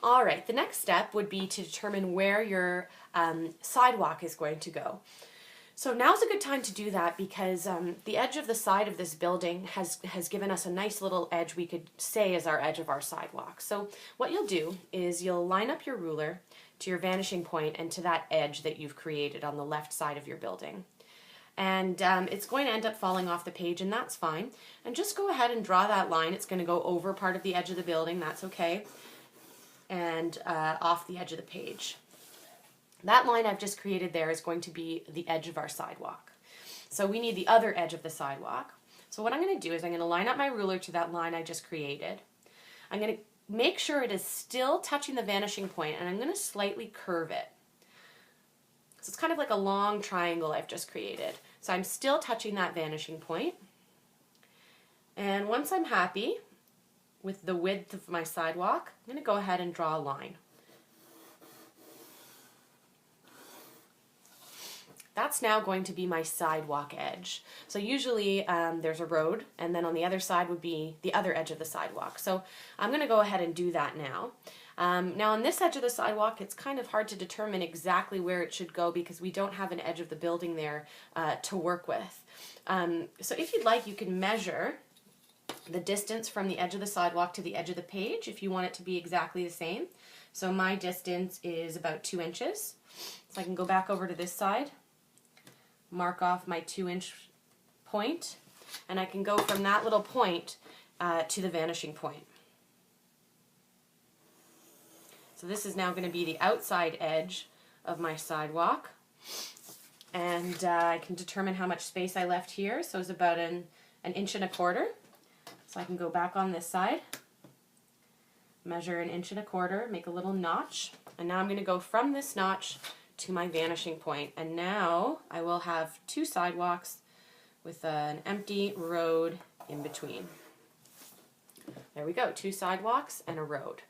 All right, the next step would be to determine where your sidewalk is going to go. So now's a good time to do that because the edge of the side of this building has given us a nice little edge we could say is our edge of our sidewalk. So what you'll do is you'll line up your ruler to your vanishing point and to that edge that you've created on the left side of your building. And it's going to end up falling off the page, and that's fine. And just go ahead and draw that line. It's going to go over part of the edge of the building, that's okay, and off the edge of the page. That line I've just created there is going to be the edge of our sidewalk. So we need the other edge of the sidewalk. So what I'm going to do is I'm going to line up my ruler to that line I just created. I'm going to make sure it is still touching the vanishing point, and I'm going to slightly curve it. So it's kind of like a long triangle I've just created. So I'm still touching that vanishing point. And once I'm happy with the width of my sidewalk, I'm going to go ahead and draw a line. That's now going to be my sidewalk edge. So usually there's a road, and then on the other side would be the other edge of the sidewalk. So I'm going to go ahead and do that now. Now on this edge of the sidewalk, it's kind of hard to determine exactly where it should go because we don't have an edge of the building there to work with. So if you'd like, you can measure the distance from the edge of the sidewalk to the edge of the page if you want it to be exactly the same. So my distance is about 2 inches. So I can go back over to this side, mark off my 2-inch point, and I can go from that little point to the vanishing point. So this is now going to be the outside edge of my sidewalk, and I can determine how much space I left here. So it's about an 1.25 inches. So I can go back on this side, measure 1.25 inches, make a little notch, and now I'm going to go from this notch to my vanishing point. And now I will have 2 sidewalks with an empty road in between. There we go, 2 sidewalks and a road.